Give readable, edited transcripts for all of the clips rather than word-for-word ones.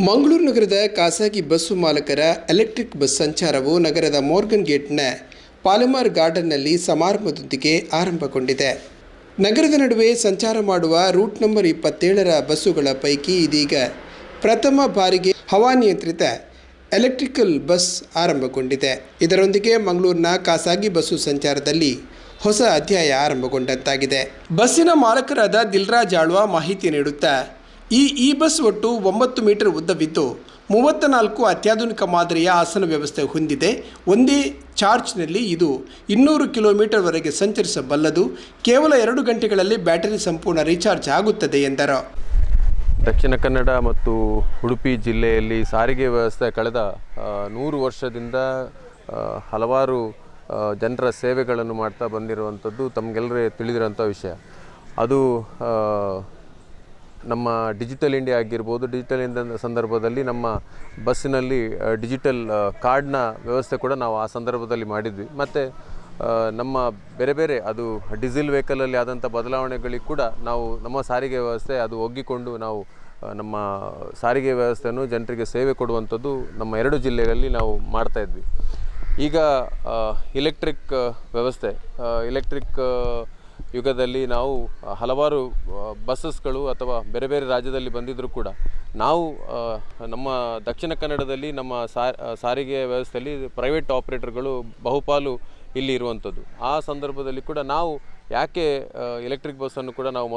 ಮಂಗಳೂರು ನಗರದ ಖಾಸಗಿ bus ಮಾಲಕರ electric bus ಸಂಚಾರವು ನಗರದ ಮೋರ್ಗನ್ ಗೇಟ್ನ ಪಾಲಿಮಾರ್ ಗಾರ್ಡನ್ನಲ್ಲಿ ಸಮಾರಂಭದೊಂದಿಗೆ ಆರಂಭಗೊಂಡಿದೆ. ನಗರದ ನಡುವೆ ಸಂಚಾರ ಮಾಡುವ ರೂಟ್ ನಂಬರ್ 27ರ ಬಸ್ಸುಗಳ ಪೈಕಿ ಇದೀಗ ಪ್ರಥಮ ಬಾರಿಗೆ ಹವಾನಿಯಂತ್ರಿತ ಎಲೆಕ್ಟ್ರಿಕಲ್ ಬಸ್ ಆರಂಭಗೊಂಡಿದೆ. ಇದರೊಂದಿಗೆ ಮಂಗಳೂರಿನ ಖಾಸಗಿ ಬಸ್ಸು ಸಂಚಾರದಲ್ಲಿ ಹೊಸ ಅಧ್ಯಾಯ ಆರಂಭಗೊಂಡಂತಾಗಿದೆ. ಬಸ್ಸಿನ ಮಾಲಕರಾದ ದಿಲ್ರಾಜ್ ಆಳ್ವ ಮಾಹಿತಿ ನೀಡುತ್ತಾ, ಈ ಬಸ್ ಒಟ್ಟು 9 ಮೀಟರ್ ಉದ್ದವಿದ್ದು 34 ಅತ್ಯಾಧುನಿಕ ಮಾದರಿಯ ಆಸನ ವ್ಯವಸ್ಥೆ ಹೊಂದಿದೆ. ಒಂದೇ ಚಾರ್ಜ್ನಲ್ಲಿ ಇದು 200 ಕಿಲೋಮೀಟರ್ವರೆಗೆ ಸಂಚರಿಸಬಲ್ಲದು. ಕೇವಲ 2 ಗಂಟೆಗಳಲ್ಲಿ ಬ್ಯಾಟರಿ ಸಂಪೂರ್ಣ ರೀಚಾರ್ಜ್ ಆಗುತ್ತದೆ ಎಂದರು. ದಕ್ಷಿಣ ಕನ್ನಡ ಮತ್ತು ಉಡುಪಿ ಜಿಲ್ಲೆಯಲ್ಲಿ ಸಾರಿಗೆ ವ್ಯವಸ್ಥೆ ಕಳೆದ 100 ವರ್ಷದಿಂದ ಹಲವಾರು ಜನರ ಸೇವೆಗಳನ್ನು ಮಾಡ್ತಾ ಬಂದಿರುವಂಥದ್ದು ತಮಗೆಲ್ಲರೇ ತಿಳಿದಿರೋಂಥ ವಿಷಯ. ಅದು ನಮ್ಮ ಡಿಜಿಟಲ್ ಇಂಡಿಯಾ ಆಗಿರ್ಬೋದು. ಡಿಜಿಟಲ್ ಇಂಡಿಯಾ ಸಂದರ್ಭದಲ್ಲಿ ನಮ್ಮ ಬಸ್ಸಿನಲ್ಲಿ ಡಿಜಿಟಲ್ ಕಾರ್ಡ್ನ ವ್ಯವಸ್ಥೆ ಕೂಡ ನಾವು ಆ ಸಂದರ್ಭದಲ್ಲಿ ಮಾಡಿದ್ವಿ. ಮತ್ತು ನಮ್ಮ ಬೇರೆ ಬೇರೆ ಅದು ಡೀಸೆಲ್ ವೆಹಿಕಲಲ್ಲಿ ಆದಂಥ ಬದಲಾವಣೆಗಳಿಗೆ ಕೂಡ ನಾವು ನಮ್ಮ ಸಾರಿಗೆ ವ್ಯವಸ್ಥೆ ಅದು ಒಗ್ಗಿಕೊಂಡು ನಾವು ನಮ್ಮ ಸಾರಿಗೆ ವ್ಯವಸ್ಥೆಯನ್ನು ಜನರಿಗೆ ಸೇವೆ ಕೊಡುವಂಥದ್ದು ನಮ್ಮ 2 ಜಿಲ್ಲೆಗಳಲ್ಲಿ ನಾವು ಮಾಡ್ತಾಯಿದ್ವಿ. ಈಗ ಇಲೆಕ್ಟ್ರಿಕ್ ವ್ಯವಸ್ಥೆ, ಇಲೆಕ್ಟ್ರಿಕ್ ಯುಗದಲ್ಲಿ ನಾವು ಹಲವಾರು ಬಸ್ಸಸ್ಗಳು ಅಥವಾ ಬೇರೆ ಬೇರೆ ರಾಜ್ಯದಲ್ಲಿ ಬಂದಿದ್ದರೂ ಕೂಡ ನಾವು ನಮ್ಮ ದಕ್ಷಿಣ ಕನ್ನಡದಲ್ಲಿ ನಮ್ಮ ಸಾರಿಗೆ ವ್ಯವಸ್ಥೆಯಲ್ಲಿ ಪ್ರೈವೇಟ್ ಆಪ್ರೇಟರ್ಗಳು ಬಹುಪಾಲು ಇಲ್ಲಿ ಇರುವಂಥದ್ದು. ಆ ಸಂದರ್ಭದಲ್ಲಿ ಕೂಡ ನಾವು ಯಾಕೆ ಎಲೆಕ್ಟ್ರಿಕ್ ಬಸ್ಸನ್ನು ಕೂಡ ನಾವು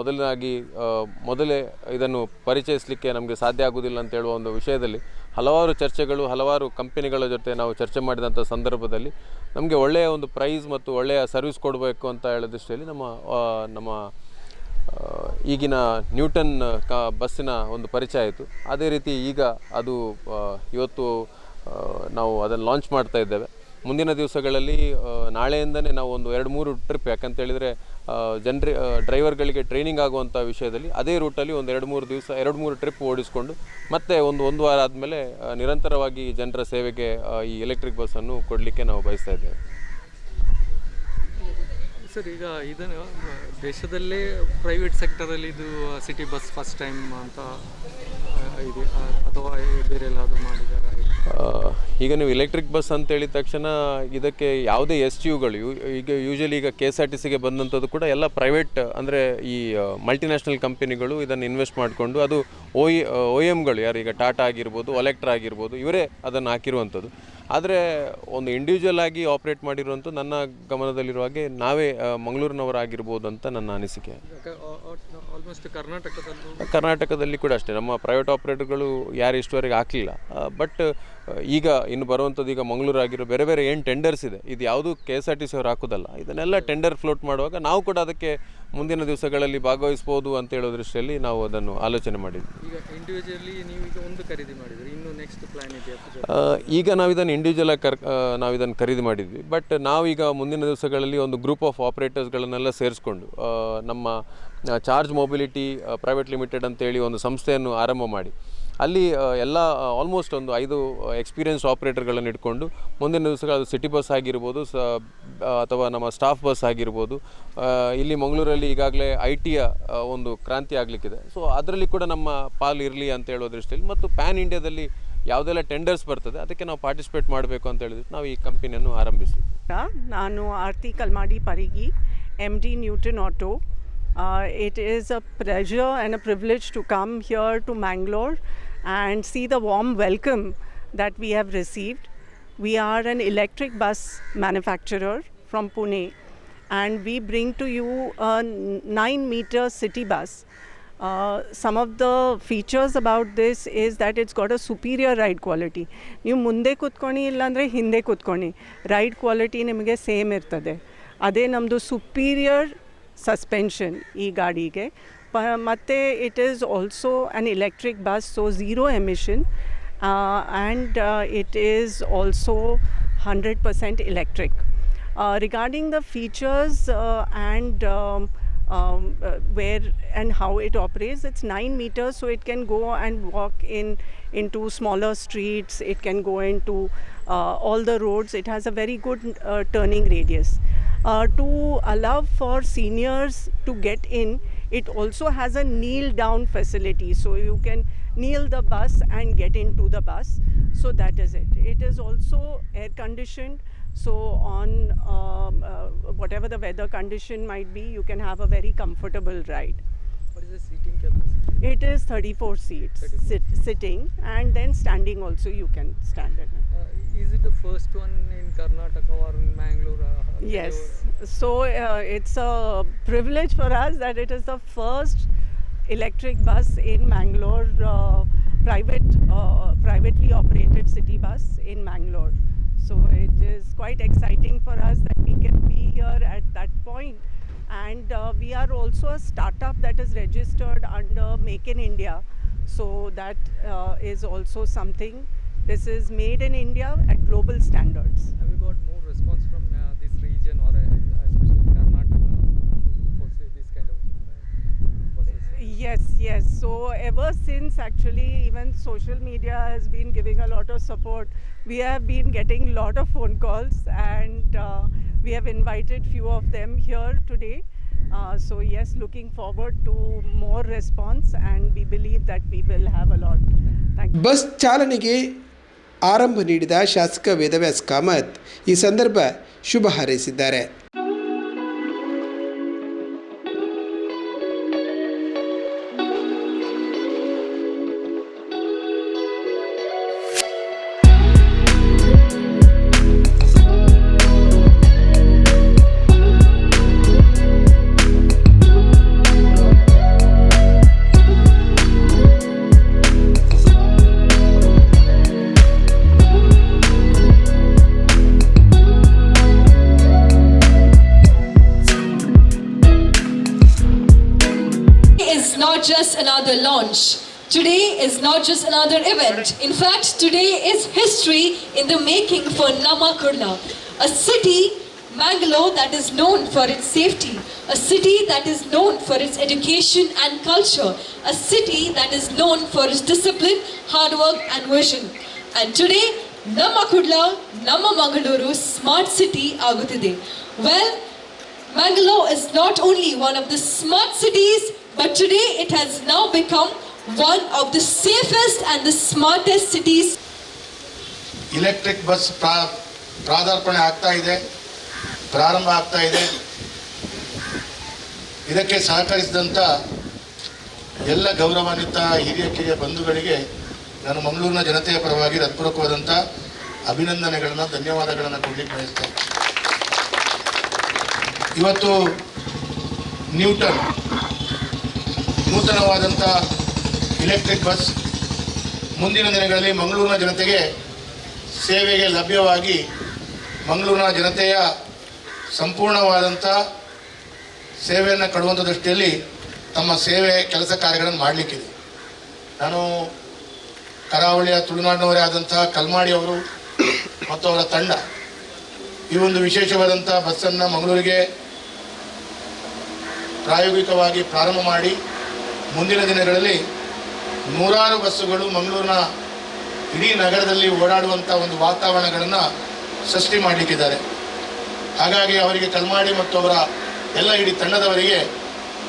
ಮೊದಲೇ ಇದನ್ನು ಪರಿಚಯಿಸಲಿಕ್ಕೆ ನಮಗೆ ಸಾಧ್ಯ ಆಗೋದಿಲ್ಲ ಅಂತ ಹೇಳುವ ಒಂದು ವಿಷಯದಲ್ಲಿ ಹಲವಾರು ಚರ್ಚೆಗಳು, ಹಲವಾರು ಕಂಪನಿಗಳ ಜೊತೆ ನಾವು ಚರ್ಚೆ ಮಾಡಿದಂಥ ಸಂದರ್ಭದಲ್ಲಿ ನಮಗೆ ಒಳ್ಳೆಯ ಒಂದು ಪ್ರೈಸ್ ಮತ್ತು ಒಳ್ಳೆಯ ಸರ್ವಿಸ್ ಕೊಡಬೇಕು ಅಂತ ಹೇಳೋ ದೃಷ್ಟಿಯಲ್ಲಿ ನಮ್ಮ ಈಗಿನ ನ್ಯೂಟನ್ ಬಸ್ಸಿನ ಒಂದು ಪರಿಚಯ ಆಯಿತು. ಅದೇ ರೀತಿ ಈಗ ಅದು ಇವತ್ತು ನಾವು ಅದನ್ನು ಲಾಂಚ್ ಮಾಡ್ತಾ ಇದ್ದೇವೆ. ಮುಂದಿನ ದಿವಸಗಳಲ್ಲಿ ನಾಳೆಯಿಂದನೇ ನಾವು ಒಂದು 2-3 ಟ್ರಿಪ್, ಯಾಕಂತ ಹೇಳಿದರೆ ಡ್ರೈವರ್ಗಳಿಗೆ ಟ್ರೈನಿಂಗ್ ಆಗುವಂಥ ವಿಷಯದಲ್ಲಿ ಅದೇ ರೂಟಲ್ಲಿ ಒಂದು 2-3 ಟ್ರಿಪ್ ಓಡಿಸ್ಕೊಂಡು ಮತ್ತೆ ಒಂದು ವಾರ ಆದಮೇಲೆ ನಿರಂತರವಾಗಿ ಜನರ ಸೇವೆಗೆ ಈ ಎಲೆಕ್ಟ್ರಿಕ್ ಬಸ್ಸನ್ನು ಕೊಡಲಿಕ್ಕೆ ನಾವು ಬಯಸ್ತಾ ಇದ್ದೇವೆ. ಸರ್, ಈಗ ಇದನ್ನು ದೇಶದಲ್ಲೇ ಪ್ರೈವೇಟ್ ಸೆಕ್ಟರಲ್ಲಿ ಇದು ಸಿಟಿ ಬಸ್ ಫಸ್ಟ್ ಟೈಮ್ ಅಂತ ಇದೆ ಅಥವಾ ಬೇರೆ ಎಲ್ಲಾದರೂ ಮಾಡಿದ್ದಾರೆ? ಈಗ ನೀವು ಎಲೆಕ್ಟ್ರಿಕ್ ಬಸ್ ಅಂತ ಹೇಳಿದ ತಕ್ಷಣ ಇದಕ್ಕೆ ಯಾವುದೇ STUಗಳು ಈಗ ಯೂಶಲಿ ಈಗ KSRTCಗೆ ಬಂದಂಥದ್ದು ಕೂಡ ಎಲ್ಲ ಪ್ರೈವೇಟ್, ಅಂದರೆ ಈ ಮಲ್ಟಿನ್ಯಾಷನಲ್ ಕಂಪನಿಗಳು ಇದನ್ನು ಇನ್ವೆಸ್ಟ್ ಮಾಡಿಕೊಂಡು ಅದು OEMಗಳು ಯಾರು ಈಗ ಟಾಟಾ ಆಗಿರ್ಬೋದು, ಒಲೆಕ್ಟ್ರಾ ಆಗಿರ್ಬೋದು, ಇವರೇ ಅದನ್ನು ಹಾಕಿರುವಂಥದ್ದು. ಆದರೆ ಒಂದು ಇಂಡಿವಿಜುವಲ್ ಆಗಿ ಆಪ್ರೇಟ್ ಮಾಡಿರುವಂಥ ನನ್ನ ಗಮನದಲ್ಲಿರುವ ಹಾಗೆ ನಾವೇ ಮಂಗಳೂರಿನವರಾಗಿರ್ಬೋದು ಅಂತ ನನ್ನ ಅನಿಸಿಕೆ. ಆಲ್ಮೋಸ್ಟ್ ಕರ್ನಾಟಕದಲ್ಲಿ ಕೂಡ ಅಷ್ಟೇ ನಮ್ಮ ಪ್ರೈವೇಟ್ ಆಪ್ರೇಟರ್ಗಳು ಯಾರು ಇಷ್ಟುವರೆಗೆ ಹಾಕಲಿಲ್ಲ. ಬಟ್ ಈಗ ಇನ್ನು ಬರುವಂಥದ್ದು ಈಗ ಮಂಗಳೂರು ಆಗಿರೋ ಬೇರೆ ಬೇರೆ ಏನು ಟೆಂಡರ್ಸ್ ಇದೆ, ಇದು ಯಾವುದು KSRTC ಅವರು ಹಾಕೋದಲ್ಲ. ಇದನ್ನೆಲ್ಲ ಟೆಂಡರ್ ಫ್ಲೋಟ್ ಮಾಡುವಾಗ ನಾವು ಕೂಡ ಅದಕ್ಕೆ ಮುಂದಿನ ದಿವಸಗಳಲ್ಲಿ ಭಾಗವಹಿಸ್ಬೋದು ಅಂತ ಹೇಳೋ ದೃಷ್ಟಿಯಲ್ಲಿ ನಾವು ಅದನ್ನು ಆಲೋಚನೆ ಮಾಡಿದ್ವಿ. ಈಗ ಇಂಡಿವಿಜುವಲಿ ನೀವು ಈಗ ಒಂದು ಖರೀದಿ ಮಾಡಿದ್ರಿ, ಇನ್ನು ನೆಕ್ಸ್ಟ್ ಪ್ಲಾನ್ ಇದೆ? ಈಗ ನಾವು ಇದನ್ನು ಇಂಡಿವಿಜುವಲ್ ನಾವು ಇದನ್ನು ಖರೀದಿ ಮಾಡಿದ್ವಿ. ಬಟ್ ನಾವೀಗ ಮುಂದಿನ ದಿವಸಗಳಲ್ಲಿ ಒಂದು ಗ್ರೂಪ್ ಆಫ್ ಆಪ್ರೇಟರ್ಸ್ಗಳನ್ನೆಲ್ಲ ಸೇರಿಸ್ಕೊಂಡು ನಮ್ಮ ಚಾರ್ಜ್ ಮೊಬಿಲಿಟಿ ಪ್ರೈವೇಟ್ ಲಿಮಿಟೆಡ್ ಅಂತೇಳಿ ಒಂದು ಸಂಸ್ಥೆಯನ್ನು ಆರಂಭ ಮಾಡಿ ಅಲ್ಲಿ ಎಲ್ಲ ಆಲ್ಮೋಸ್ಟ್ ಒಂದು 5 ಎಕ್ಸ್ಪೀರಿಯನ್ಸ್ ಆಪ್ರೇಟರ್ಗಳನ್ನು ಇಟ್ಕೊಂಡು ಮುಂದಿನ ದಿವಸಗಳು ಅದು ಸಿಟಿ ಬಸ್ ಆಗಿರ್ಬೋದು ಅಥವಾ ನಮ್ಮ ಸ್ಟಾಫ್ ಬಸ್ ಆಗಿರ್ಬೋದು. ಇಲ್ಲಿ ಮಂಗಳೂರಲ್ಲಿ ಈಗಾಗಲೇ IT ಒಂದು ಕ್ರಾಂತಿ ಆಗಲಿಕ್ಕಿದೆ. ಸೊ ಅದರಲ್ಲಿ ಕೂಡ ನಮ್ಮ ಪಾಲು ಇರಲಿ ಅಂತ ಹೇಳೋ ದೃಷ್ಟಿಯಲ್ಲಿ ಮತ್ತು ಪ್ಯಾನ್ ಇಂಡಿಯಾದಲ್ಲಿ ಯಾವುದೆಲ್ಲ ಟೆಂಡರ್ಸ್ ಬರ್ತದೆ ಅದಕ್ಕೆ ನಾವು ಪಾರ್ಟಿಸಿಪೇಟ್ ಮಾಡಬೇಕು ಅಂತ ಹೇಳಿದ್ರೆ ನಾವು ಈ ಕಂಪನಿಯನ್ನು ಆರಂಭಿಸಿದ್ವಿ. ನಾನು ಆರ್ತಿ ಕಲ್ಮಾಡಿ ಪರಿಗಿ, MD Newton Auto. It is a pleasure and a privilege to come here to Mangalore and see the warm welcome that we have received. We are an electric bus manufacturer from Pune and we bring to you a 9-meter city bus. Some of the features about this is that it's got a superior ride quality. ನೀವು ಮುಂದೆ ಕೂತ್ಕೊಂಡು ಇಲ್ಲಾಂದರೆ ಹಿಂದೆ ಕೂತ್ಕೊಂಡು ride quality ನಿಮಗೆ same ಇರ್ತದೆ. ಅದೇ ನಮ್ಮದು ಸುಪೀರಿಯರ್ ಸಸ್ಪೆನ್ಷನ್ ಈ ಗಾಡಿಗೆ. ಮತ್ತು it is also an electric bus, so 0 emission and it is also 100% electric. Regarding the features and where and how it operates, it's 9 meters, so it can go and walk into smaller streets. It can go into all the roads. It has a very good turning radius. To allow for seniors to get in, it also has a kneel down facility, so you can kneel the bus and get into the bus. So that is it. It is also air conditioned. So on whatever the weather condition might be, you can have a very comfortable ride. What is the seating capacity? It is 34 seats 34. sitting, and then standing also you can stand it. Is it the first one in Karnataka or in Mangalore? Yes. So it's a privilege for us that it is the first electric bus in Mangalore, privately operated city bus in Mangalore. So it is quite exciting for us that we can be here at that point. And we are also a startup that is registered under Make in India. So that is also something. This is made in India at global standards. Have you got more response from this region or especially Karnataka for say, this kind of buses? Yes. So ever since actually even social media has been giving a lot of support, we have been getting a lot of phone calls, and we have invited few of them here today. So yes, looking forward to more response, and we believe that we will have a lot. Thank you. Bus ಚಾಲನೆಗೆ ಆರಂಭ ನೀಡಿದ ಶಾಸಕ ವೇದವ್ಯಾಸ್ ಕಾಮತ್ ಈ ಸಂದರ್ಭ ಶುಭ ಹಾರೈಸಿದ್ದಾರೆ. Not just another launch. Today is not just another event. In fact, today is history in the making for Nammakurla, a city, Mangalore, that is known for its safety, a city that is known for its education and culture, a city that is known for its discipline, hard work and vision. And today, Nammakurla, Namma Mangaluru smart city agutide. Well, Mangalore is not only one of the smart cities, but today it has now become one of the safest and the smartest cities. Electric bus ಪ್ರಾರಂಭ ಆಗ್ತಾ ಇದೆ. ಇದಕ್ಕೆ ಸಹಕರಿಸಿದಂಥ ಎಲ್ಲ ಗೌರವಾನ್ವಿತ ಹಿರಿಯ ಬಂಧುಗಳಿಗೆ ನಾನು ಮಂಗಳೂರಿನ ಜನತೆಯ ಪರವಾಗಿ ಹೃತ್ಪೂರ್ವಕವಾದಂಥ ಅಭಿನಂದನೆಗಳನ್ನು ಧನ್ಯವಾದಗಳನ್ನು ಕೊಡಲಿಕ್ಕೆ ಬಯಸ್ತೇನೆ. ಇವತ್ತು ನೂತನವಾದಂಥ ಇಲೆಕ್ಟ್ರಿಕ್ ಬಸ್ ಮುಂದಿನ ದಿನಗಳಲ್ಲಿ ಮಂಗಳೂರಿನ ಜನತೆಗೆ ಸೇವೆಗೆ ಲಭ್ಯವಾಗಿ ಮಂಗಳೂರಿನ ಜನತೆಯ ಸಂಪೂರ್ಣವಾದಂಥ ಸೇವೆಯನ್ನು ಕೊಡುವಂಥ ದೃಷ್ಟಿಯಲ್ಲಿ ತಮ್ಮ ಸೇವೆ ಕೆಲಸ ಕಾರ್ಯಗಳನ್ನು ಮಾಡಲಿಕ್ಕಿದೆ. ನಾನು ಕರಾವಳಿಯ ತುಳುನಾಡಿನವರೇ ಆದಂಥ ಕಲ್ಮಾಡಿ ಅವರು ಮತ್ತು ಅವರ ತಂಡ ಈ ಒಂದು ವಿಶೇಷವಾದಂಥ ಬಸ್ಸನ್ನು ಮಂಗಳೂರಿಗೆ ಪ್ರಾಯೋಗಿಕವಾಗಿ ಪ್ರಾರಂಭ ಮಾಡಿ ಮುಂದಿನ ದಿನಗಳಲ್ಲಿ ನೂರಾರು ಬಸ್ಸುಗಳು ಮಂಗಳೂರಿನ ಇಡೀ ನಗರದಲ್ಲಿ ಓಡಾಡುವಂಥ ಒಂದು ವಾತಾವರಣಗಳನ್ನು ಸೃಷ್ಟಿ ಮಾಡಲಿಕ್ಕಿದ್ದಾರೆ. ಹಾಗಾಗಿ ಅವರಿಗೆ ಕಲ್ಮಾಡಿ ಮತ್ತು ಅವರ ಎಲ್ಲ ಇಡೀ ತಂಡದವರಿಗೆ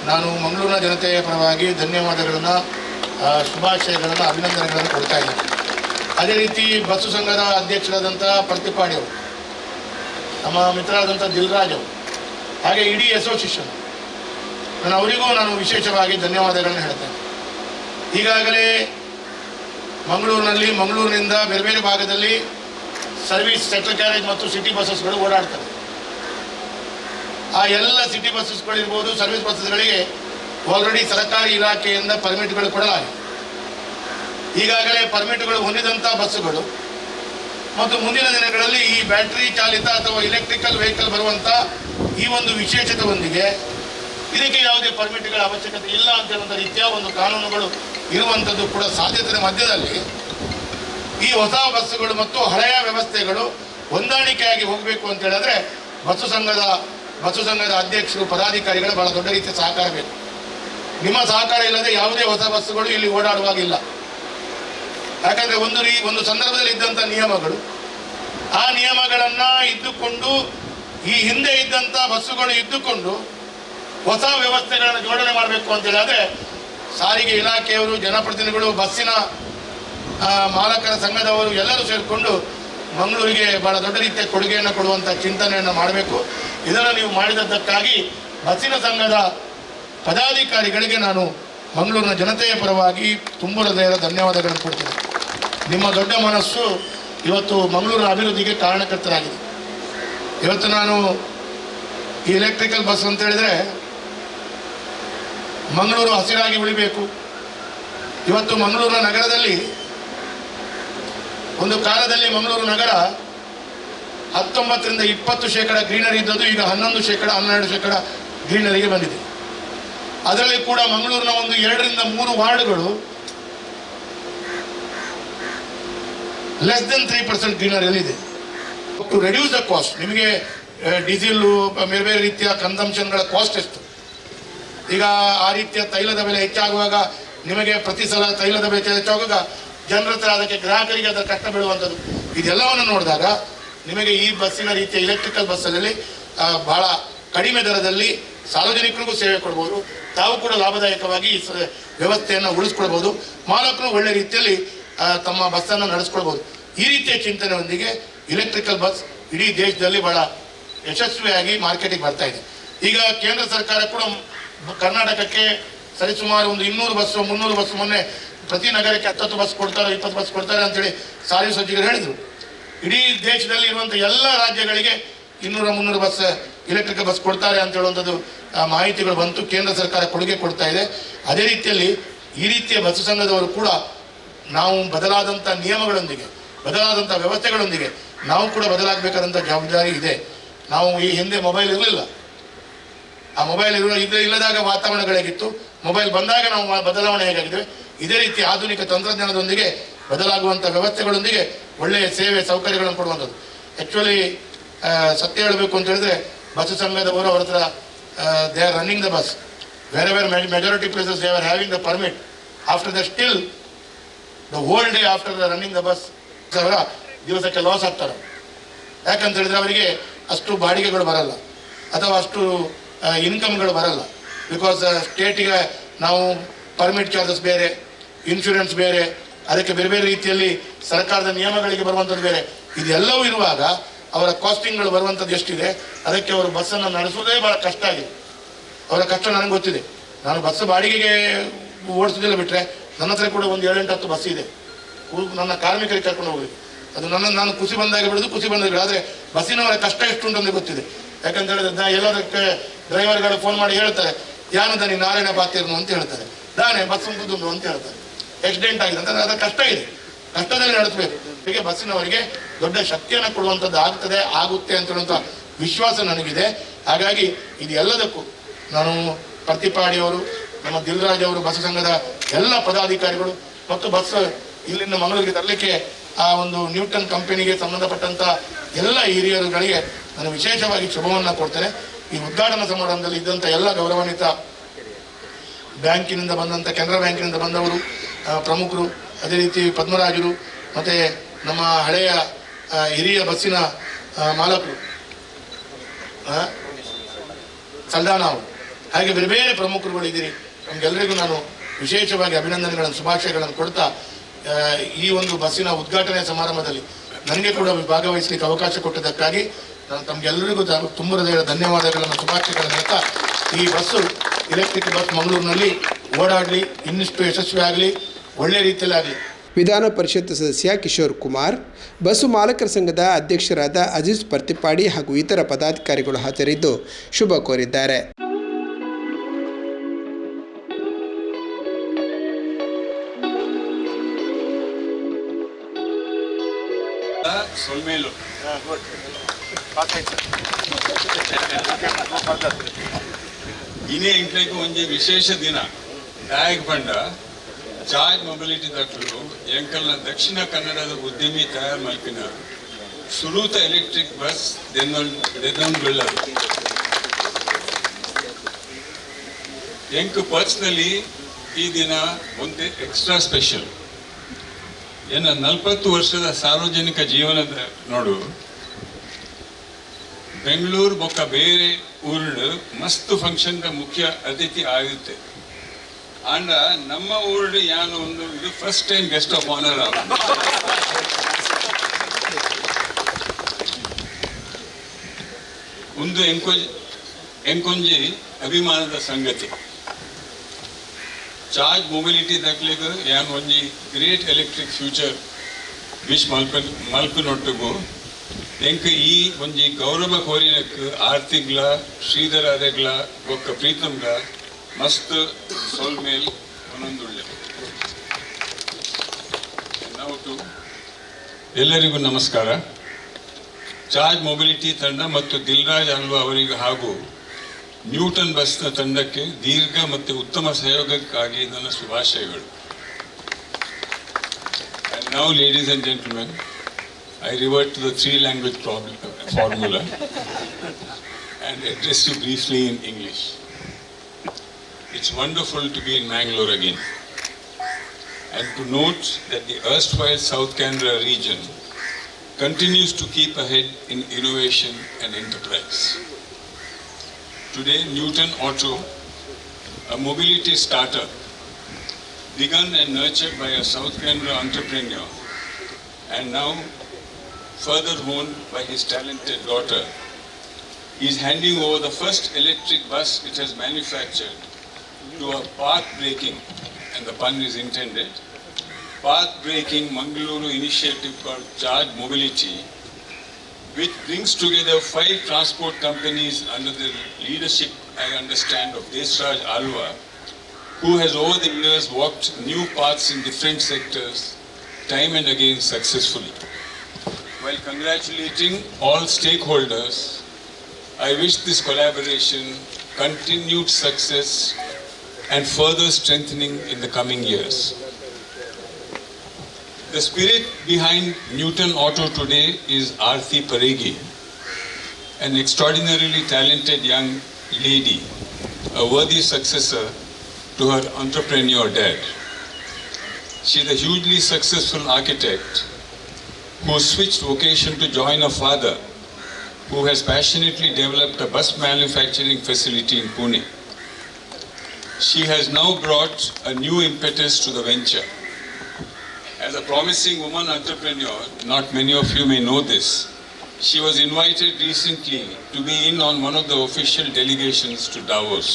ನಾನು ಮಂಗಳೂರಿನ ಜನತೆಯ ಪರವಾಗಿ ಧನ್ಯವಾದಗಳನ್ನು, ಶುಭಾಶಯಗಳನ್ನು, ಅಭಿನಂದನೆಗಳನ್ನು ಕೊಡ್ತಾ ಇದ್ದೀನಿ. ಅದೇ ರೀತಿ ಬಸ್ಸು ಸಂಘದ ಅಧ್ಯಕ್ಷರಾದಂಥ ಪ್ರತಿಪಾಡಿ ಅವರು, ನಮ್ಮ ಮಿತ್ರರಾದಂಥ ದಿಲ್ರಾಜ್ ಅವರು, ಹಾಗೆ ಇಡೀ ಅಸೋಸಿಯೇಷನ್, ಅವರಿಗೂ ನಾನು ವಿಶೇಷವಾಗಿ ಧನ್ಯವಾದಗಳನ್ನು ಹೇಳ್ತೇನೆ. ಈಗಾಗಲೇ ಮಂಗಳೂರಿನಿಂದ ಬೇರೆ ಬೇರೆ ಭಾಗದಲ್ಲಿ ಸರ್ವಿಸ್ ಸೆಂಟ್ರಲ್ ಕ್ಯಾರೇಜ್ ಮತ್ತು ಸಿಟಿ ಬಸ್ಸಸ್ಗಳು ಓಡಾಡ್ತವೆ. ಆ ಎಲ್ಲ ಸಿಟಿ ಬಸ್ಸಸ್ಗಳಿರ್ಬೋದು, ಸರ್ವಿಸ್ ಬಸ್ಸಸ್ಗಳಿಗೆ ಆಲ್ರೆಡಿ ಸರ್ಕಾರಿ ಇಲಾಖೆಯಿಂದ ಪರ್ಮಿಟ್ಗಳು ಕೊಡಲಾಗಿದೆ. ಈಗಾಗಲೇ ಪರ್ಮಿಟ್ಗಳು ಹೊಂದಿದಂಥ ಬಸ್ಸುಗಳು ಮತ್ತು ಮುಂದಿನ ದಿನಗಳಲ್ಲಿ ಈ ಬ್ಯಾಟರಿ ಚಾಲಿತ ಅಥವಾ ಇಲೆಕ್ಟ್ರಿಕಲ್ ವೆಹಿಕಲ್ ಬರುವಂಥ ಈ ಒಂದು ವಿಶೇಷತೆಯೊಂದಿಗೆ ಇದಕ್ಕೆ ಯಾವುದೇ ಪರ್ಮಿಟ್ಗಳ ಅವಶ್ಯಕತೆ ಇಲ್ಲ ಅಂತ ಹೇಳುವಂಥ ರೀತಿಯ ಒಂದು ಕಾನೂನುಗಳು ಇರುವಂಥದ್ದು ಕೂಡ ಸಾಧ್ಯತೆ ಮಧ್ಯದಲ್ಲಿ ಈ ಹೊಸ ಬಸ್ಸುಗಳು ಮತ್ತು ಹಳೆಯ ವ್ಯವಸ್ಥೆಗಳು ಹೊಂದಾಣಿಕೆಯಾಗಿ ಹೋಗಬೇಕು ಅಂತ ಹೇಳಿದ್ರೆ ಬಸ್ಸು ಸಂಘದ ಅಧ್ಯಕ್ಷರು, ಪದಾಧಿಕಾರಿಗಳು ಬಹಳ ದೊಡ್ಡ ರೀತಿಯ ಸಹಕಾರ ಬೇಕು. ನಿಮ್ಮ ಸಹಕಾರ ಇಲ್ಲದೆ ಯಾವುದೇ ಹೊಸ ಬಸ್ಸುಗಳು ಇಲ್ಲಿ ಓಡಾಡುವಾಗಿಲ್ಲ. ಯಾಕಂದರೆ ಒಂದು ಸಂದರ್ಭದಲ್ಲಿ ಇದ್ದಂಥ ನಿಯಮಗಳು, ಆ ನಿಯಮಗಳನ್ನು ಇದ್ದುಕೊಂಡು ಈ ಹಿಂದೆ ಇದ್ದಂಥ ಬಸ್ಸುಗಳು ಇದ್ದುಕೊಂಡು ಹೊಸ ವ್ಯವಸ್ಥೆಗಳನ್ನು ಜೋಡಣೆ ಮಾಡಬೇಕು ಅಂತ ಹೇಳಿದ್ರೆ ಸಾರಿಗೆ ಇಲಾಖೆಯವರು, ಜನಪ್ರತಿನಿಧಿಗಳು, ಬಸ್ಸಿನ ಮಾಲಕರ ಸಂಘದವರು ಎಲ್ಲರೂ ಸೇರಿಕೊಂಡು ಮಂಗಳೂರಿಗೆ ಬಹಳ ದೊಡ್ಡ ರೀತಿಯ ಕೊಡುಗೆಯನ್ನು ಕೊಡುವಂಥ ಚಿಂತನೆಯನ್ನು ಮಾಡಬೇಕು. ಇದನ್ನು ನೀವು ಮಾಡಿದದ್ದಕ್ಕಾಗಿ ಬಸ್ಸಿನ ಸಂಘದ ಪದಾಧಿಕಾರಿಗಳಿಗೆ ನಾನು ಮಂಗಳೂರಿನ ಜನತೆಯ ಪರವಾಗಿ ತುಂಬ ಹೃದಯದ ಧನ್ಯವಾದಗಳನ್ನು ಕೊಡ್ತೇನೆ. ನಿಮ್ಮ ದೊಡ್ಡ ಮನಸ್ಸು ಇವತ್ತು ಮಂಗಳೂರಿನ ಅಭಿವೃದ್ಧಿಗೆ ಕಾರಣಕರ್ತರಾಗಿದೆ. ಇವತ್ತು ನಾನು ಈ ಎಲೆಕ್ಟ್ರಿಕಲ್ ಬಸ್ ಅಂತ ಹೇಳಿದರೆ ಮಂಗಳೂರು ಹಸಿರಾಗಿ ಉಳಿಬೇಕು. ಇವತ್ತು ಮಂಗಳೂರಿನ ನಗರದಲ್ಲಿ ಒಂದು ಕಾಲದಲ್ಲಿ ಮಂಗಳೂರು ನಗರ 19ರಿಂದ 20% ಗ್ರೀನರಿ ಇದ್ದದ್ದು ಈಗ 11%, 12% ಗ್ರೀನರಿಗೆ ಬಂದಿದೆ. ಅದರಲ್ಲಿ ಕೂಡ ಮಂಗಳೂರಿನ ಒಂದು 2ರಿಂದ 3 ವಾರ್ಡ್ಗಳು ಲೆಸ್ ದೆನ್ 3% ಗ್ರೀನರಿಯಲ್ಲಿದೆ. ಟು ರೆಡ್ಯೂಸ್ ದ ಕಾಸ್ಟ್, ನಿಮಗೆ ಡೀಸೆಲ್ಲು ಬೇರೆ ಬೇರೆ ರೀತಿಯ ಕನ್ಸಂಪ್ಷನ್ಗಳ ಕಾಸ್ಟ್ ಎಷ್ಟು, ಈಗ ಆ ರೀತಿಯ ತೈಲದ ಬೆಲೆ ಹೆಚ್ಚಾಗುವಾಗ ನಿಮಗೆ ಪ್ರತಿ ಸಲ ತೈಲದ ಬೆಲೆ ಹೆಚ್ಚಾಗುವಾಗ ಜನರ ಹತ್ರ ಅದಕ್ಕೆ ಗ್ರಾಹಕರಿಗೆ ಅದರ ಕಷ್ಟ ಬೀಳುವಂಥದ್ದು, ಇದೆಲ್ಲವನ್ನು ನೋಡಿದಾಗ ನಿಮಗೆ ಈ ಬಸ್ಸಿನ ರೀತಿಯ ಎಲೆಕ್ಟ್ರಿಕಲ್ ಬಸ್ಸಲ್ಲಿ ಬಹಳ ಕಡಿಮೆ ದರದಲ್ಲಿ ಸಾರ್ವಜನಿಕರಿಗೂ ಸೇವೆ ಕೊಡ್ಬೋದು, ತಾವು ಕೂಡ ಲಾಭದಾಯಕವಾಗಿ ಈ ವ್ಯವಸ್ಥೆಯನ್ನು ಉಳಿಸ್ಕೊಳ್ಬೋದು, ಮಾಲಕರು ಒಳ್ಳೆ ರೀತಿಯಲ್ಲಿ ತಮ್ಮ ಬಸ್ಸನ್ನು ನಡೆಸ್ಕೊಳ್ಬೋದು. ಈ ರೀತಿಯ ಚಿಂತನೆಯೊಂದಿಗೆ ಎಲೆಕ್ಟ್ರಿಕಲ್ ಬಸ್ ಇಡೀ ದೇಶದಲ್ಲಿ ಬಹಳ ಯಶಸ್ವಿಯಾಗಿ ಮಾರ್ಕೆಟಿಗೆ ಬರ್ತಾ ಇದೆ. ಈಗ ಕೇಂದ್ರ ಸರ್ಕಾರ ಕೂಡ ಕರ್ನಾಟಕಕ್ಕೆ ಸರಿಸುಮಾರು ಒಂದು 200 ಬಸ್ಸು 300 ಬಸ್ಸು, ಮೊನ್ನೆ ಪ್ರತಿ ನಗರಕ್ಕೆ 10 ಬಸ್ ಕೊಡ್ತಾರೆ, 20 ಬಸ್ ಕೊಡ್ತಾರೆ ಅಂತೇಳಿ ಸಾರಿಗೆ ಸಚಿವರು ಹೇಳಿದರು. ಇಡೀ ದೇಶದಲ್ಲಿ ಇರುವಂಥ ಎಲ್ಲ ರಾಜ್ಯಗಳಿಗೆ 200-300 ಬಸ್ ಎಲೆಕ್ಟ್ರಿಕಲ್ ಬಸ್ ಕೊಡ್ತಾರೆ ಅಂತ ಹೇಳುವಂಥದ್ದು ಮಾಹಿತಿಗಳು ಬಂತು. ಕೇಂದ್ರ ಸರ್ಕಾರ ಕೊಡುಗೆ ಕೊಡ್ತಾ ಇದೆ. ಅದೇ ರೀತಿಯಲ್ಲಿ ಈ ರೀತಿಯ ಬಸ್ ಸಂಘದವರು ಕೂಡ ನಾವು ಬದಲಾದಂಥ ನಿಯಮಗಳೊಂದಿಗೆ, ಬದಲಾದಂಥ ವ್ಯವಸ್ಥೆಗಳೊಂದಿಗೆ ನಾವು ಕೂಡ ಬದಲಾಗಬೇಕಾದಂಥ ಜವಾಬ್ದಾರಿ ಇದೆ. ನಾವು ಈ ಹಿಂದೆ ಮೊಬೈಲ್ ಇರಲಿಲ್ಲ, ಆ ಮೊಬೈಲ್ ಇಲ್ಲದಾಗ ವಾತಾವರಣಗಳೇಗಿತ್ತು, ಮೊಬೈಲ್ ಬಂದಾಗ ನಾವು ಬದಲಾವಣೆ ಹೇಗಾಗಿದ್ದೇವೆ, ಇದೇ ರೀತಿ ಆಧುನಿಕ ತಂತ್ರಜ್ಞಾನದೊಂದಿಗೆ ಬದಲಾಗುವಂಥ ವ್ಯವಸ್ಥೆಗಳೊಂದಿಗೆ ಒಳ್ಳೆಯ ಸೇವೆ ಸೌಕರ್ಯಗಳನ್ನು ಕೊಡುವಂಥದ್ದು. ಆ್ಯಕ್ಚುಲಿ ಸತ್ಯ ಹೇಳಬೇಕು ಅಂತ ಹೇಳಿದ್ರೆ ಬಸ್ ಸಂಘದವರು ಅವರ ಹತ್ರ they are running the bus where majority places they are having the permit. After the still the whole day after the running the bus ಅವರ ದಿವಸಕ್ಕೆ ಲಾಸ್ ಆಗ್ತಾರೆ. ಯಾಕಂತ ಹೇಳಿದ್ರೆ ಅವರಿಗೆ ಅಷ್ಟು ಬಾಡಿಗೆಗಳು ಬರಲ್ಲ ಅಥವಾ ಅಷ್ಟು ಇನ್ಕಮ್ಗಳು ಬರಲ್ಲ. ಬಿಕಾಸ್ ಸ್ಟೇಟಿಗೆ ನಾವು ಪರ್ಮಿಟ್ ಚಾರ್ಜಸ್ ಬೇರೆ, ಇನ್ಶೂರೆನ್ಸ್ ಬೇರೆ, ಅದಕ್ಕೆ ಬೇರೆ ಬೇರೆ ರೀತಿಯಲ್ಲಿ ಸರ್ಕಾರದ ನಿಯಮಗಳಿಗೆ ಬರುವಂಥದ್ದು ಬೇರೆ. ಇದೆಲ್ಲವೂ ಇರುವಾಗ ಅವರ ಕಾಸ್ಟಿಂಗ್ಗಳು ಬರುವಂಥದ್ದು ಎಷ್ಟಿದೆ, ಅದಕ್ಕೆ ಅವರು ಬಸ್ಸನ್ನು ನಡೆಸೋದೇ ಭಾಳ ಕಷ್ಟ ಆಗಿದೆ. ಅವರ ಕಷ್ಟ ನನಗೆ ಗೊತ್ತಿದೆ. ನಾನು ಬಸ್ ಬಾಡಿಗೆಗೆ ಓಡಿಸೋದಿಲ್ಲ, ಬಿಟ್ಟರೆ ನನ್ನ ಹತ್ರ ಕೂಡ ಒಂದು 7-8 ಬಸ್ ಇದೆ. ನನ್ನ ಕಾರ್ಮಿಕರಿಗೆ ಕರ್ಕೊಂಡು ಹೋಗಬೇಕು. ಅದು ನಾನು ಖುಷಿ ಬಂದಾಗ ಬಿಡೋದು, ಖುಷಿ ಬಂದಾಗ. ಆದರೆ ಬಸ್ಸಿನವರ ಕಷ್ಟ ಎಷ್ಟು ಉಂಟು ಅಂತ ಗೊತ್ತಿದೆ. ಯಾಕಂತ ಹೇಳಿದ್ರೆ ಎಲ್ಲದಕ್ಕೆ ಡ್ರೈವರ್ಗಳು ಫೋನ್ ಮಾಡಿ ಹೇಳ್ತಾರೆ, ಯಾನು ದನಿ ನಾರಾಯಣ ಬಾತಿರ್ನು ಅಂತ ಹೇಳ್ತಾರೆ, ದಾನೆ ಬಸ್ ಕುದುಂಡು ಅಂತ ಹೇಳ್ತಾರೆ. ಆಕ್ಸಿಡೆಂಟ್ ಆಗಿದೆ ಅಂತ ಅದರ ಕಷ್ಟ ಇದೆ, ಕಷ್ಟದಲ್ಲಿ ನಡೆಸಬೇಕು. ಹೀಗೆ ಬಸ್ಸಿನವರಿಗೆ ದೊಡ್ಡ ಶಕ್ತಿಯನ್ನು ಕೊಡುವಂಥದ್ದು ಆಗುತ್ತೆ ಅಂತ ಹೇಳುವಂಥ ವಿಶ್ವಾಸ ನನಗಿದೆ. ಹಾಗಾಗಿ ಇದು ಎಲ್ಲದಕ್ಕೂ ನಾನು ಪ್ರತಿಪಾಡಿಯವರು, ನಮ್ಮ ದಿಲ್ರಾಜ್ ಅವರು, ಬಸ್ ಸಂಘದ ಎಲ್ಲ ಪದಾಧಿಕಾರಿಗಳು ಮತ್ತು ಬಸ್ ಇಲ್ಲಿಂದ ಮಂಗಳೂರಿಗೆ ತರಲಿಕ್ಕೆ ಆ ಒಂದು ನ್ಯೂಟನ್ ಕಂಪನಿಗೆ ಸಂಬಂಧಪಟ್ಟಂಥ ಎಲ್ಲ ಹಿರಿಯರುಗಳಿಗೆ ನಾನು ವಿಶೇಷವಾಗಿ ಶುಭವನ್ನು ಕೊಡ್ತೇನೆ. ಈ ಉದ್ಘಾಟನಾ ಸಮಾರಂಭದಲ್ಲಿ ಇದ್ದಂಥ ಎಲ್ಲ ಗೌರವಾನ್ವಿತ ಬ್ಯಾಂಕಿನಿಂದ ಬಂದಂಥ, ಕೆನರಾ ಬ್ಯಾಂಕಿನಿಂದ ಬಂದವರು ಪ್ರಮುಖರು, ಅದೇ ರೀತಿ ಪದ್ಮರಾಜರು, ಮತ್ತು ನಮ್ಮ ಹಳೆಯ ಹಿರಿಯ ಬಸ್ಸಿನ ಮಾಲಕರು ಸಲ್ದಾನ ಅವರು, ಹಾಗೆ ಬೇರೆ ಬೇರೆ ಪ್ರಮುಖರುಗಳು ಇದ್ದೀರಿ. ನಮಗೆಲ್ಲರಿಗೂ ನಾನು ವಿಶೇಷವಾಗಿ ಅಭಿನಂದನೆಗಳನ್ನು, ಶುಭಾಶಯಗಳನ್ನು ಕೊಡ್ತಾ ಈ ಒಂದು ಬಸ್ಸಿನ ಉದ್ಘಾಟನೆ ಸಮಾರಂಭದಲ್ಲಿ ನನಗೆ ಕೂಡ ಭಾಗವಹಿಸಲಿಕ್ಕೆ ಅವಕಾಶ ಕೊಟ್ಟದಕ್ಕಾಗಿ ನಾನು ತಮಗೆಲ್ಲರಿಗೂ ತುಂಬ ಹೃದಯದ ಧನ್ಯವಾದಗಳನ್ನು, ಶುಭಾಶಯಗಳನ್ನು ಹೇಳ್ತಾ ಈ ಬಸ್ಸು ಎಲೆಕ್ಟ್ರಿಕ್ ಬಸ್ ಮಂಗಳೂರಿನಲ್ಲಿ ಓಡಾಡಲಿ, ಇನ್ನಿಷ್ಟು ಯಶಸ್ವಿ ಆಗಲಿ, ಒಳ್ಳೆಯ ರೀತಿಯಲ್ಲಿ ಆಗಲಿ. ವಿಧಾನ ಪರಿಷತ್ ಸದಸ್ಯ ಕಿಶೋರ್ ಕುಮಾರ್, ಬಸ್ಸು ಮಾಲಕರ ಸಂಘದ ಅಧ್ಯಕ್ಷರಾದ ಅಜೀಜ್ ಪರ್ತಿಪಾಡಿ ಹಾಗೂ ಇತರ ಪದಾಧಿಕಾರಿಗಳು ಹಾಜರಿದ್ದು ಶುಭ ಕೋರಿದ್ದಾರೆ. ಇನೇ ಇಂಟ್ಲೈಕು ಒಂಜಿ ವಿಶೇಷ ದಿನ ನಾಯಕ್ ಬಂಡ ಜಾಯ್ ಮೊಬಿಲಿಟಿ ದಕ್ಕಲು ಎಂಕಲ್ನ ದಕ್ಷಿಣ ಕನ್ನಡದ ಉದ್ಯಮಿ ತಯಾರು ಮಲ್ಪಿನ ಸುರೂತ ಎಲೆಕ್ಟ್ರಿಕ್ ಬಸ್ ದೆನ್ನೊಂದುಳ್ಳದು. ಎಂಕ್ ಪರ್ಸ್ನಲಿ ಈ ದಿನ ಒಂದು ಎಕ್ಸ್ಟ್ರಾ ಸ್ಪೆಷಲ್. ಎನ್ನ 40 ವರ್ಷದ ಸಾರ್ವಜನಿಕ ಜೀವನದ ನೋಡು ಬೆಂಗಳೂರು ಬೊಕ್ಕ ಬೇರೆ ಊರು ಮಸ್ತ್ ಫಂಕ್ಷನ್ ಮುಖ್ಯ ಅತಿಥಿ ಆಗುತ್ತೆ. ಅಂಡ ನಮ್ಮ ಊರ್ಡ್ ಯಾನು ಒಂದು ಇದು first time guest of honour ಒಂದು ಎಂಕೊಂಜಿ ಅಭಿಮಾನದ ಸಂಗತಿ. ಚಾರ್ಜ್ ಮೊಬಿಲಿಟಿ ದಕ್ಲಿಗೆ ಯಾನ್ ಒಂಜಿ ಗ್ರೇಟ್ ಎಲೆಕ್ಟ್ರಿಕ್ ಫ್ಯೂಚರ್ ವಿಶ್ ಮಲ್ಪನೊಟ್ಟಿಗೂ ಎಂಕ ಈ ಒಂಜಿ ಗೌರವ ಕೋರಿನಕ್ ಆರ್ತಿಗ್ಲ ಶ್ರೀಧರ ಅರೆಗ್ಲ ಬೊಕ್ಕ ಪ್ರೀತಮ್ಗ ಮಸ್ತ್ ಸೋಲ್ಮೇಲ್ ಒಂದೊಂದುಳ್ಳೆ. ಎಲ್ಲರಿಗೂ ನಮಸ್ಕಾರ. ಚಾರ್ಜ್ ಮೊಬಿಲಿಟಿ ತಂಡ ಮತ್ತು ದಿಲ್ರಾಜ್ ಅಲ್ವಾ ಅವರಿಗೆ ಹಾಗೂ ನ್ಯೂಟನ್ ಬಸ್ನ ತಂಡಕ್ಕೆ ದೀರ್ಘ ಮತ್ತು ಉತ್ತಮ ಸಹಯೋಗಕ್ಕಾಗಿ ನನ್ನ ಶುಭಾಶಯಗಳು. And now, ladies and gentlemen, I revert to the 3-language formula and address you briefly in English. It's wonderful to be in Mangalore again and to note that the erstwhile South Canara region continues to keep ahead in innovation and enterprise. Today, Newton Auto, a mobility startup begun and nurtured by a South Canara entrepreneur and now further honed by his talented daughter, is handing over the first electric bus it has manufactured to a path-breaking, and the pun is intended, path-breaking Mangaluru initiative called Charge Mobility, which brings together 5 transport companies under the leadership, I understand, of Desraj Alwa, who has over the years walked new paths in different sectors, time and again successfully. While congratulating all stakeholders, I wish this collaboration continued success and further strengthening in the coming years. The spirit behind Newton Auto today is Aarti Paregi, an extraordinarily talented young lady, a worthy successor to her entrepreneur dad. She is a hugely successful architect who switched vocation to join her father, who has passionately developed a bus manufacturing facility in Pune. She has now brought a new impetus to the venture. As a promising woman entrepreneur, not many of you may know this, she was invited recently to be in on one of the official delegations to Davos.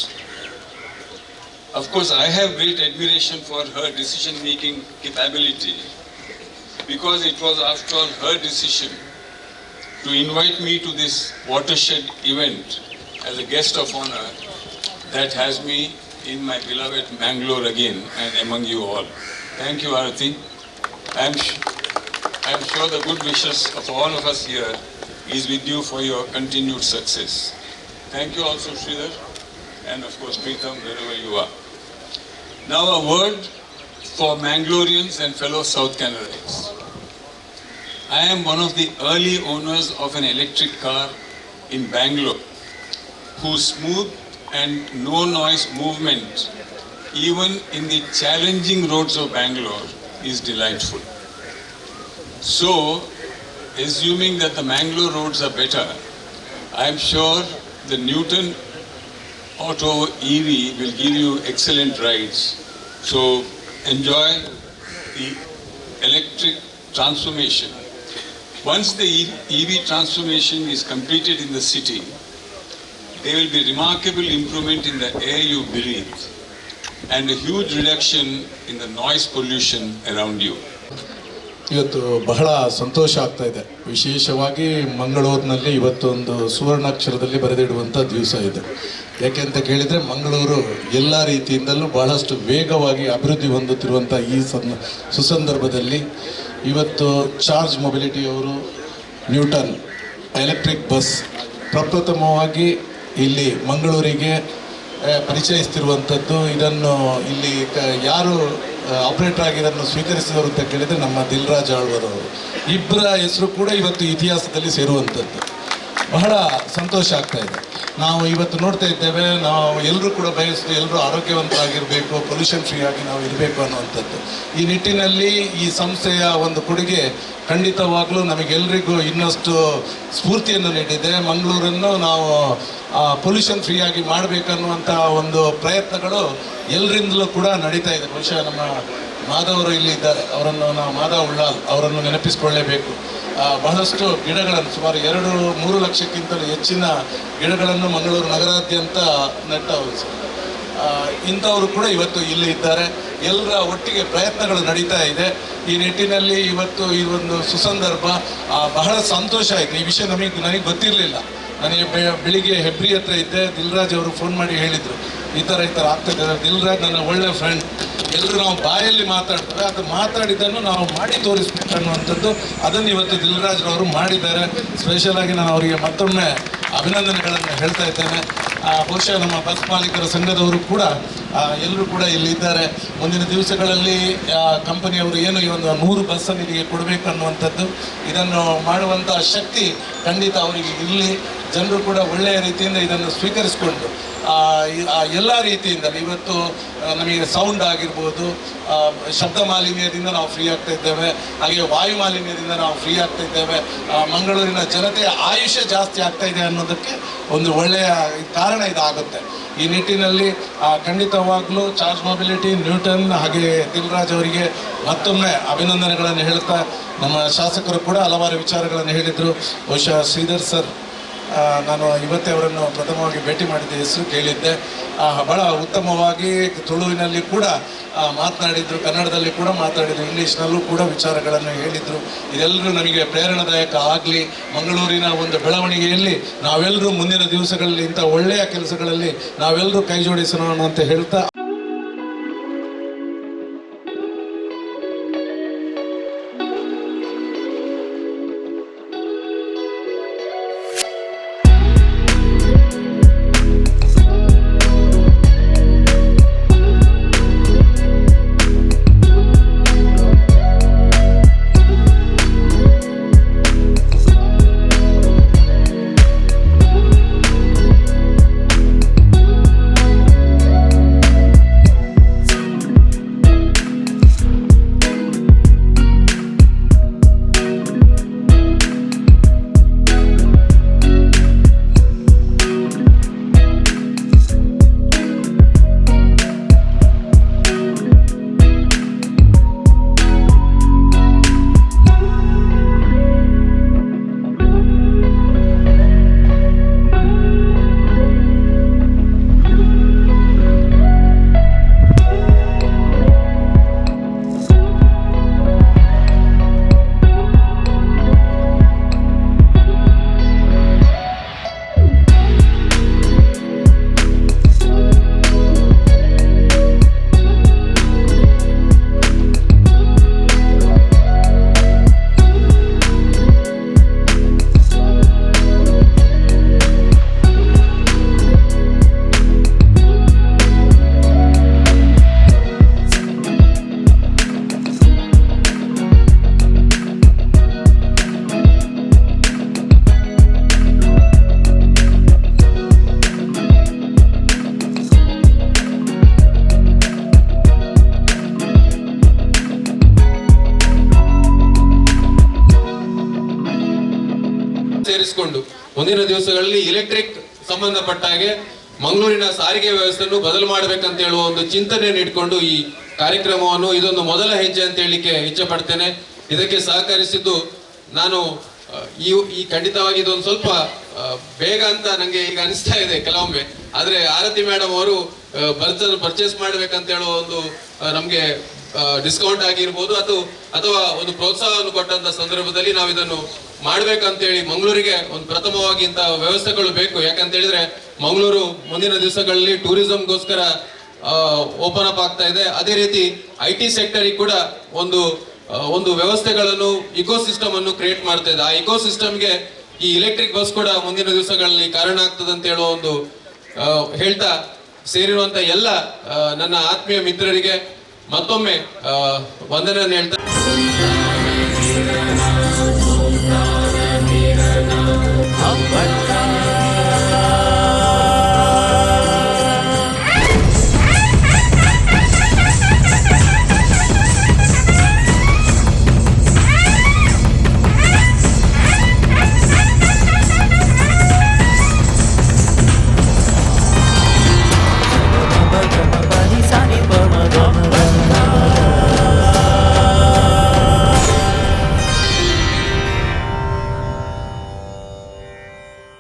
Of course, I have great admiration for her decision-making capability because it was after all her decision to invite me to this watershed event as a guest of honor that has me in my beloved Mangalore again and among you all. Thank you, Aarti. I'm sure the good wishes of all of us here is with you for your continued success. Thank you also, Sridhar, and of course, Preetham, wherever you are. Now a word for Mangaloreans and fellow South Canarians. I am one of the early owners of an electric car in Bangalore, whose smooth and no-noise movement, even in the challenging roads of Bangalore, is delightful. So, assuming that the Mangalore roads are better, I am sure the Newton Auto EV will give you excellent rides. So, enjoy the electric transformation. Once the EV transformation is completed in the city, there will be remarkable improvement in the air you breathe and a huge reduction in the noise pollution around you. ಇವತ್ತು ಬಹಳ ಸಂತೋಷ ಆಗ್ತಾ ಇದೆ. ವಿಶೇಷವಾಗಿ ಮಂಗಳೂರಿನಲ್ಲಿ ಇವತ್ತೊಂದು ಸುವರ್ಣಾಕ್ಷರದಲ್ಲಿ ಬರೆದಿಡುವಂಥ ದಿವಸ ಇದೆ. ಯಾಕೆಂತ ಕೇಳಿದರೆ ಮಂಗಳೂರು ಎಲ್ಲ ರೀತಿಯಿಂದಲೂ ಬಹಳಷ್ಟು ವೇಗವಾಗಿ ಅಭಿವೃದ್ಧಿ ಹೊಂದುತ್ತಿರುವಂಥ ಈ ಸುಸಂದರ್ಭದಲ್ಲಿ ಇವತ್ತು ಚಾರ್ಜ್ ಮೊಬಿಲಿಟಿಯವರು ನ್ಯೂಟನ್ ಎಲೆಕ್ಟ್ರಿಕ್ ಬಸ್ ಪ್ರಪ್ರಥಮವಾಗಿ ಇಲ್ಲಿ ಮಂಗಳೂರಿಗೆ ಪರಿಚಯಿಸ್ತಿರುವಂಥದ್ದು. ಇದನ್ನು ಇಲ್ಲಿ ಯಾರು ಆಪರೇಟರ್ ಆಗಿ ಇದನ್ನು ಸ್ವೀಕರಿಸಿದವರು ಅಂತ ಕೇಳಿದರೆ ನಮ್ಮ ದಿಲ್ರಾಜ್ ಆಳ್ವರವರು. ಇಬ್ಬರ ಹೆಸರು ಕೂಡ ಇವತ್ತು ಇತಿಹಾಸದಲ್ಲಿ ಸೇರುವಂಥದ್ದು. ಬಹಳ ಸಂತೋಷ ಆಗ್ತಾ ಇದೆ. ನಾವು ಇವತ್ತು ನೋಡ್ತಾ ಇದ್ದೇವೆ, ನಾವು ಎಲ್ಲರೂ ಕೂಡ ಬಯಸ್ತು ಎಲ್ಲರೂ ಆರೋಗ್ಯವಂತರಾಗಿರಬೇಕು, ಪೊಲ್ಯೂಷನ್ ಫ್ರೀ ಆಗಿ ನಾವು ಇರಬೇಕು ಅನ್ನುವಂಥದ್ದು. ಈ ನಿಟ್ಟಿನಲ್ಲಿ ಈ ಸಂಸ್ಥೆಯ ಒಂದು ಕೊಡುಗೆ ಖಂಡಿತವಾಗಲೂ ನಮಗೆಲ್ಲರಿಗೂ ಇನ್ನಷ್ಟು ಸ್ಫೂರ್ತಿಯನ್ನು ನೀಡಿದೆ. ಮಂಗಳೂರನ್ನು ನಾವು ಪೊಲ್ಯೂಷನ್ ಫ್ರೀ ಆಗಿ ಮಾಡಬೇಕನ್ನುವಂಥ ಒಂದು ಪ್ರಯತ್ನಗಳು ಎಲ್ಲರಿಂದಲೂ ಕೂಡ ನಡೀತಾ ಇದೆ. ಬಹುಶಃ ನಮ್ಮ ಮಾಧವರು ಇಲ್ಲಿ ಇದ್ದಾರೆ, ಅವರನ್ನು ನಾವು ಮಾಧವ್ ಉಳ್ಳಾಲ್ ಅವರನ್ನು ನೆನಪಿಸಿಕೊಳ್ಳಲೇಬೇಕು. ಬಹಳಷ್ಟು ಗಿಡಗಳನ್ನು ಸುಮಾರು 2-3 ಲಕ್ಷಕ್ಕಿಂತಲೂ ಹೆಚ್ಚಿನ ಗಿಡಗಳನ್ನು ಮಂಗಳೂರು ನಗರಾದ್ಯಂತ ನೆಟ್ಟವರು. ಇಂಥವರು ಕೂಡ ಇವತ್ತು ಇಲ್ಲಿ ಇದ್ದಾರೆ. ಎಲ್ಲರ ಒಟ್ಟಿಗೆ ಪ್ರಯತ್ನಗಳು ನಡೀತಾ ಇದೆ. ಈ ನಿಟ್ಟಿನಲ್ಲಿ ಇವತ್ತು ಈ ಒಂದು ಸುಸಂದರ್ಭ ಬಹಳ ಸಂತೋಷ ಆಯಿತು. ಈ ವಿಷಯ ನನಗೆ ಗೊತ್ತಿರಲಿಲ್ಲ. ನನಗೆ ಬೆಳಿಗ್ಗೆ ಹೆಬ್ರಿ ಹತ್ರ ಇದ್ದೆ, ದಿಲ್ರಾಜ್ ಅವರು ಫೋನ್ ಮಾಡಿ ಹೇಳಿದರು, ಈ ಥರ ಆಗ್ತದೆ. ದಿಲ್ರಾಜ್ ನನ್ನ ಒಳ್ಳೆಯ ಫ್ರೆಂಡ್, ಎಲ್ಲರೂ ನಾವು ಬಾಯಲ್ಲಿ ಮಾತಾಡ್ತಾರೆ, ಅದು ಮಾತಾಡಿದ್ದನ್ನು ನಾವು ಮಾಡಿ ತೋರಿಸ್ಬೇಕು ಅನ್ನುವಂಥದ್ದು, ಅದನ್ನು ಇವತ್ತು ದಿಲ್ರಾಜ್ರವರು ಮಾಡಿದ್ದಾರೆ. ಸ್ಪೆಷಲಾಗಿ ನಾನು ಅವರಿಗೆ ಮತ್ತೊಮ್ಮೆ ಅಭಿನಂದನೆಗಳನ್ನು ಹೇಳ್ತಾ ಇದ್ದೇನೆ. ಬಹುಶಃ ನಮ್ಮ ಬಸ್ ಮಾಲೀಕರ ಸಂಘದವರು ಕೂಡ ಎಲ್ಲರೂ ಕೂಡ ಇಲ್ಲಿದ್ದಾರೆ. ಮುಂದಿನ ದಿವಸಗಳಲ್ಲಿ ಕಂಪನಿಯವರು ಏನು ಈ ಒಂದು 100 ಬಸ್ಸನ್ನು ಇಲ್ಲಿಗೆ ಕೊಡಬೇಕು ಅನ್ನುವಂಥದ್ದು, ಇದನ್ನು ಮಾಡುವಂಥ ಶಕ್ತಿ ಖಂಡಿತ ಅವರಿಗೆ ಇರಲಿ. ಜನರು ಕೂಡ ಒಳ್ಳೆಯ ರೀತಿಯಿಂದ ಇದನ್ನು ಸ್ವೀಕರಿಸಿಕೊಂಡು ಎಲ್ಲ ರೀತಿಯಿಂದ ಇವತ್ತು ನಮಗೆ ಸೌಂಡ್ ಆಗಿರ್ಬೋದು, ಶಬ್ದ ಮಾಲಿನ್ಯದಿಂದ ನಾವು ಫ್ರೀ ಆಗ್ತಾ ಇದ್ದೇವೆ, ಹಾಗೆ ವಾಯು ಮಾಲಿನ್ಯದಿಂದ ನಾವು ಫ್ರೀ ಆಗ್ತಾ ಇದ್ದೇವೆ. ಮಂಗಳೂರಿನ ಜನತೆಯ ಆಯುಷ್ಯ ಜಾಸ್ತಿ ಆಗ್ತಾ ಇದೆ ಅನ್ನೋದಕ್ಕೆ ಒಂದು ಒಳ್ಳೆಯ ಕಾರಣ ಇದಾಗುತ್ತೆ. ಈ ನಿಟ್ಟಿನಲ್ಲಿ ಖಂಡಿತವಾಗಲೂ ಚಾರ್ಜ್ ಮೊಬಿಲಿಟಿ, ನ್ಯೂಟನ್ ಹಾಗೆ ದಿಲ್ರಾಜ್ ಅವರಿಗೆ ಮತ್ತೊಮ್ಮೆ ಅಭಿನಂದನೆಗಳನ್ನು ಹೇಳ್ತಾ, ನಮ್ಮ ಶಾಸಕರು ಕೂಡ ಹಲವಾರು ವಿಚಾರಗಳನ್ನು ಹೇಳಿದರು. ಬಹುಶಃ ಶ್ರೀಧರ್ ಸರ್, ನಾನು ಇವತ್ತೇ ಅವರನ್ನು ಪ್ರಥಮವಾಗಿ ಭೇಟಿ ಮಾಡಿದ್ದ ಹೆಸರು ಕೇಳಿದ್ದೆ. ಬಹಳ ಉತ್ತಮವಾಗಿ ತುಳುವಿನಲ್ಲಿ ಕೂಡ ಮಾತನಾಡಿದರು, ಕನ್ನಡದಲ್ಲಿ ಕೂಡ ಮಾತಾಡಿದರು, ಇಂಗ್ಲೀಷ್ನಲ್ಲೂ ಕೂಡ ವಿಚಾರಗಳನ್ನು ಹೇಳಿದರು. ಇದೆಲ್ಲರೂ ನಮಗೆ ಪ್ರೇರಣಾದಾಯಕ ಆಗಲಿ. ಮಂಗಳೂರಿನ ಒಂದು ಬೆಳವಣಿಗೆಯಲ್ಲಿ ನಾವೆಲ್ಲರೂ ಮುಂದಿನ ದಿವಸಗಳಲ್ಲಿ ಇಂಥ ಒಳ್ಳೆಯ ಕೆಲಸಗಳಲ್ಲಿ ನಾವೆಲ್ಲರೂ ಕೈ ಜೋಡಿಸೋಣ ಅಂತ ಹೇಳ್ತಾ, ಸೇರಿಸಿಕೊಂಡು ಮುಂದಿನ ದಿವಸಗಳಲ್ಲಿ ಎಲೆಕ್ಟ್ರಿಕ್ ಸಂಬಂಧಪಟ್ಟ ಹಾಗೆ ಮಂಗಳೂರಿನ ಸಾರಿಗೆ ವ್ಯವಸ್ಥೆಯನ್ನು ಬದಲು ಮಾಡಬೇಕಂತ ಹೇಳುವ ಒಂದು ಚಿಂತನೆಯನ್ನು ಇಟ್ಕೊಂಡು ಈ ಕಾರ್ಯಕ್ರಮವನ್ನು ಇದೊಂದು ಮೊದಲ ಹೆಜ್ಜೆ ಅಂತ ಹೇಳಲಿಕ್ಕೆ ಇಚ್ಛೆ ಪಡ್ತೇನೆ. ಇದಕ್ಕೆ ಸಹಕರಿಸಿದ್ದು ನಾನು ಈ ಖಂಡಿತವಾಗಿ ಇದೊಂದು ಸ್ವಲ್ಪ ಬೇಗ ಅಂತ ನಂಗೆ ಈಗ ಅನಿಸ್ತಾ ಇದೆ ಕೆಲವೊಮ್ಮೆ, ಆದ್ರೆ ಆರತಿ ಮೇಡಮ್ ಅವರು ಪರ್ಚೇಸ್ ಮಾಡ್ಬೇಕಂತ ಹೇಳುವ ಒಂದು ನಮ್ಗೆ ಡಿಸ್ಕೌಂಟ್ ಆಗಿರ್ಬೋದು ಅಥವಾ ಒಂದು ಪ್ರೋತ್ಸಾಹವನ್ನು ಕೊಟ್ಟಂತ ಸಂದರ್ಭದಲ್ಲಿ ನಾವು ಇದನ್ನು ಮಾಡ್ಬೇಕಂತೇಳಿ ಮಂಗಳೂರಿಗೆ ಒಂದು ಪ್ರಥಮವಾಗಿ ಇಂಥ ವ್ಯವಸ್ಥೆಗಳು ಬೇಕು. ಯಾಕಂತ ಹೇಳಿದ್ರೆ ಮಂಗಳೂರು ಮುಂದಿನ ದಿವಸಗಳಲ್ಲಿ ಟೂರಿಸಂಗೋಸ್ಕರ ಓಪನ್ ಅಪ್ ಆಗ್ತಾ ಇದೆ. ಅದೇ ರೀತಿ IT ಸೆಕ್ಟರ್ ಕೂಡ ಒಂದು ವ್ಯವಸ್ಥೆಗಳನ್ನು ಇಕೋಸಿಸ್ಟಮ್ ಅನ್ನು ಕ್ರಿಯೇಟ್ ಮಾಡ್ತಾ ಇದೆ. ಆ ಇಕೋಸಿಸ್ಟಮ್ಗೆ ಈ ಎಲೆಕ್ಟ್ರಿಕ್ ಬಸ್ ಕೂಡ ಮುಂದಿನ ದಿವಸಗಳಲ್ಲಿ ಕಾರಣ ಆಗ್ತದೆ ಅಂತ ಹೇಳುವ ಒಂದು ಹೇಳ್ತಾ, ಸೇರಿರುವಂತ ಎಲ್ಲ ನನ್ನ ಆತ್ಮೀಯ ಮಿತ್ರರಿಗೆ ಮತ್ತೊಮ್ಮೆ ವಂದನೆಯನ್ನು ಹೇಳ್ತಾ